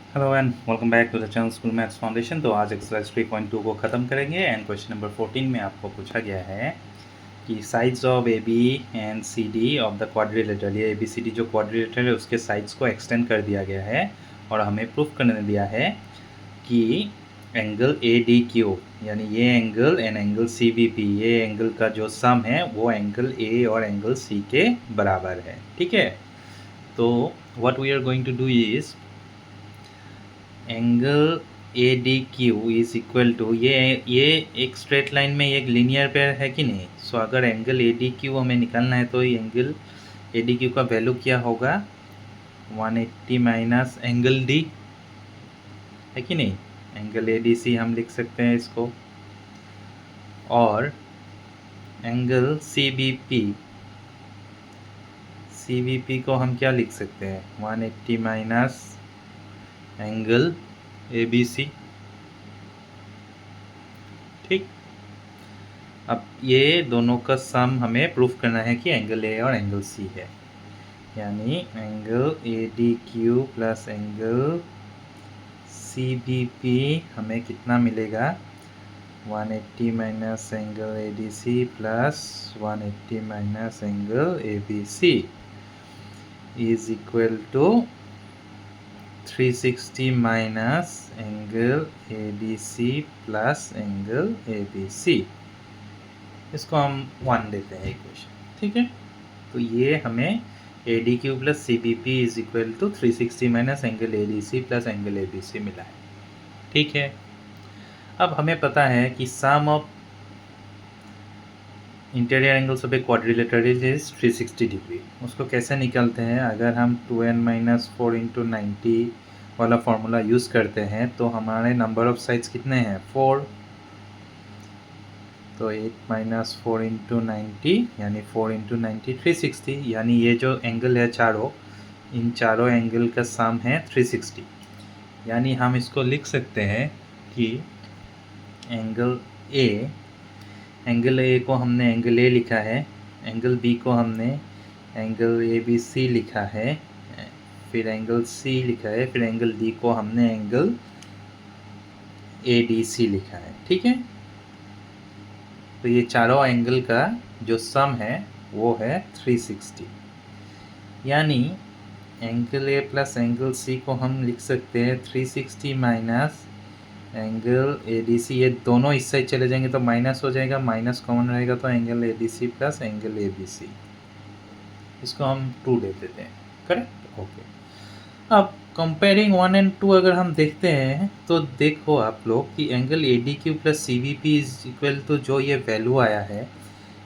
Hello and welcome back to the channel school maths foundation. तो आज exercise 3.2 को ख़त्म करेंगे एंड क्वेश्चन नंबर 14 में आपको पूछा गया है कि sides of A B and C D of the quadrilateral, ये ए बी सी डी जो क्वाड्रिलेटरल है उसके साइड्स को एक्सटेंड कर दिया गया है और हमें प्रूफ करने दिया है कि एंगल ए डी क्यू यानी ये angle and angle C B P, ये एंगल का जो सम है वो एंगल ए और एंगल सी के बराबर है। ठीक है, तो what we are going to do is angle A D Q is equal to ये एक स्ट्रेट लाइन में एक लीनियर पेयर है कि नहीं। सो अगर एंगल ए डी क्यू हमें निकालना है तो एंगल ए डी क्यू का वैल्यू क्या होगा, 180 माइनस एंगल डी है कि नहीं। एंगल ए डी सी हम लिख सकते हैं इसको, और एंगल सी बी पी को हम क्या लिख सकते हैं, 180 minus angle A B C. ठीक, अब ये दोनों का सम हमें प्रूफ करना है कि एंगल ए और एंगल सी है, यानी angle A D Q plus angle C B P हमें कितना मिलेगा, 180 minus angle A D C plus 180 minus angle A B C is equal to 360 minus angle A D C plus angle A B C. इसको हम 1 देते हैं equation. ठीक है, तो ये हमें a D Q plus c B P is equal to 360 minus angle A D C plus angle A B c मिला है। ठीक है, अब हमें पता है कि sum of interior angles of a quadrilateral is 360 degree. उसको कैसे निकालते हैं, अगर हम 2n माइनस 4 इंटू 90 वाला फॉर्मूला यूज़ करते हैं तो हमारे नंबर ऑफ साइड्स कितने हैं, 4। तो 8 माइनस 4 इंटू 90 यानी 4 इंटू 90 360, यानी ये जो एंगल है चारों, इन चारों एंगल का सम है 360। यानी हम इसको लिख सकते हैं कि एंगल ए को हमने एंगल ए लिखा है, एंगल बी को हमने एंगल ए बी सी लिखा है, फिर एंगल सी लिखा है, फिर एंगल डी को हमने एंगल ए डी सी लिखा है। ठीक है, तो ये चारों एंगल का जो सम है वो है 360, यानी एंगल ए प्लस एंगल सी को हम लिख सकते हैं 360 minus angle A D C. ये दोनों इस साइड चले जाएंगे तो माइनस हो जाएगा, माइनस कॉमन रहेगा तो angle A D C plus angle A B C, इसको हम 2 दे देते हैं। Correct, okay. अब कंपेयरिंग 1 एंड 2 अगर हम देखते हैं तो देखो आप लोग कि angle A D Q plus C V P is equal to जो ये वैल्यू आया है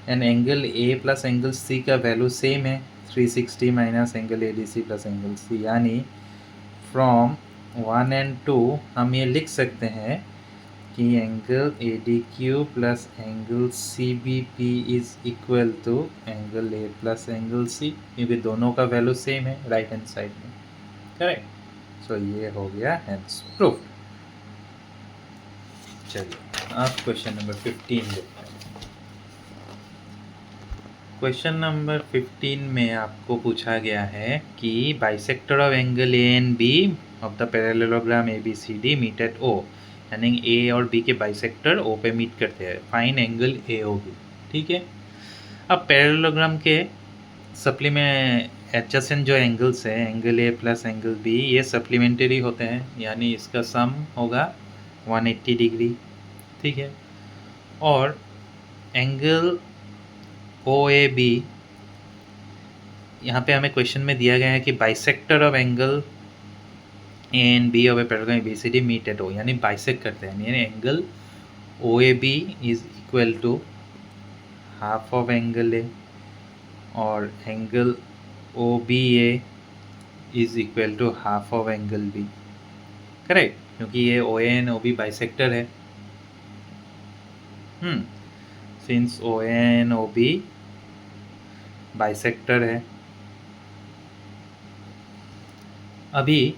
and angle A plus angle C का वैल्यू सेम है, 360 minus angle A D C plus angle C. यानी फ्रॉम 1 एंड 2 हम ये लिख सकते हैं कि angle A D Q plus angle C B P is equal to angle A plus angle C, क्योंकि दोनों का वैल्यू सेम है राइट हैंड साइड में। करेक्ट, सो ये हो गया हैंस प्रूफ। चलिए आप क्वेश्चन नंबर 15 देखते हैं। क्वेश्चन नंबर 15 में आपको पूछा गया है कि bisector of angle a and b of the parallelogram a B C d meet at o, यानी ए और बी के बाइसेक्टर ओ पे मीट करते हैं, फाइन एंगल ए ओ बी। ठीक है, अब पैरेललोग्राम के एडजेसेंट जो एंगल्स है, एंगल ए प्लस एंगल बी, ये सप्लीमेंट्री होते हैं, यानी इसका सम होगा 180 डिग्री। ठीक है, और एंगल ओ ए बी, यहाँ पे हमें क्वेश्चन में दिया गया है कि bisector of angle a and b of a parallelogram b C d meet at o, यानी बाइसेक्ट करते हैं, यानी angle O A b is equal to half of angle a और angle O B a is equal to half of angle b. Correct, क्योंकि ये o n o b bisector है। Since o n o b bisector है। अभी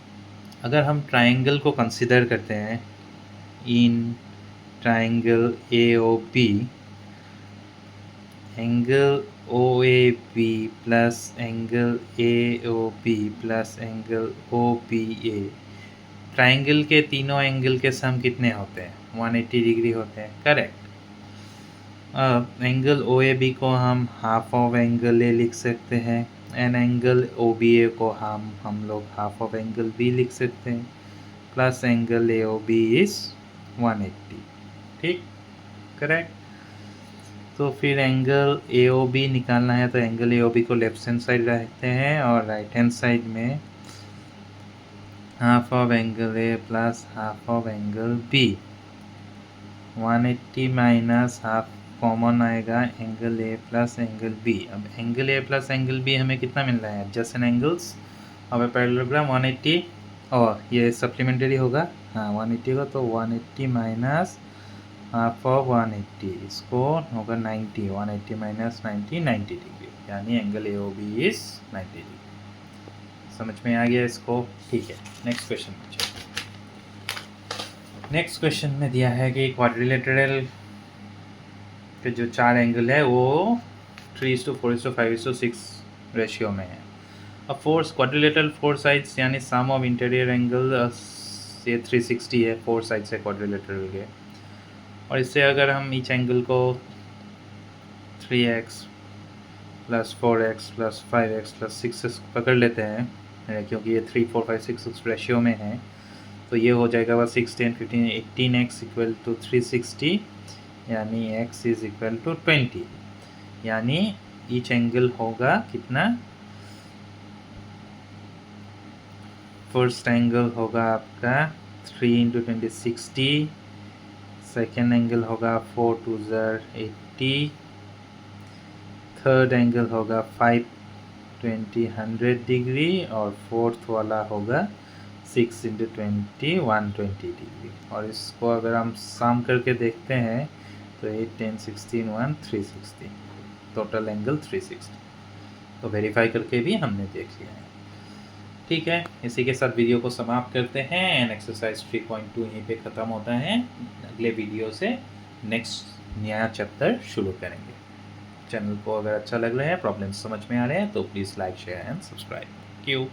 अगर हम triangle को consider करते हैं, in triangle A O B, angle O A B plus angle A O B plus angle O B A triangle के तीनों एंगल के सम कितने होते हैं? 180 डिग्री होते हैं, करेक्ट। एंगल ओ ए बी को हम हाफ ऑफ एंगल ए लिख सकते हैं, and angle O B A को हम लोग हाफ ऑफ एंगल बी लिख सकते हैं, plus angle A O B is 180, ठीक, करेक्ट। तो फिर एंगल ए ओ बी निकालना है तो एंगल ए ओ बी को लेफ्ट हैंड साइड रखते हैं और राइट हैंड साइड में half of angle A plus half of angle b, 180 minus half common आएगा एंगल ए प्लस एंगल बी। अब एंगल ए प्लस एंगल बी हमें कितना मिल रहा है? Adjacent angles of a parallelogram 180, और ये सप्लीमेंट्री होगा, हाँ 180 होगा, तो 180 माइनस हाफ ऑफ 180, इसको होगा 90, 180 माइनस 90, 90 डिग्री, यानी angle A O B is 90 degree. समझ में आ गया इसको? ठीक है, नेक्स्ट क्वेश्चन में चलिए। नेक्स्ट क्वेश्चन में दिया है कि क्वाड्रिलेटरल के जो 4 एंगल है वो 3:4:5:6 रेशियो में है। अब फोर्स क्वाड्रिलेटरल 4 साइड्स यानी सम ऑफ इंटीरियर एंगल ये 360 है, 4 साइड्स है क्वाड्रिलेटरल के, और इससे अगर हम ईच एंगल को 3x plus 4x plus 5x plus 6x पकड़ लेते हैं, क्योंकि ये 3, 4, 5, 6 रेशियो में है, तो ये हो जाएगा बस 6, 10, 15, 18x इक्वल टू 360, यानी x इज इक्वल टू 20, यानी ईच एंगल होगा कितना? फर्स्ट एंगल होगा आपका 3 × 20 60, सेकेंड एंगल होगा 4 2 80, थर्ड एंगल होगा 5 20 100 डिग्री, और फोर्थ वाला होगा 6 × 20 120 डिग्री। और इसको अगर हम सम करके देखते हैं तो 8 10 16 1 360, टोटल एंगल 360। तो वेरीफाई करके भी हमने देख लिया है। ठीक है, इसी के साथ वीडियो को समाप्त करते हैं एंड एक्सरसाइज 3.2 यहीं पे ख़त्म होता है। अगले वीडियो से नेक्स्ट नया चैप्टर शुरू करेंगे। चैनल को अगर अच्छा लग रहा है, प्रॉब्लम्स समझ में आ रहे हैं तो please like share and subscribe. Thank you.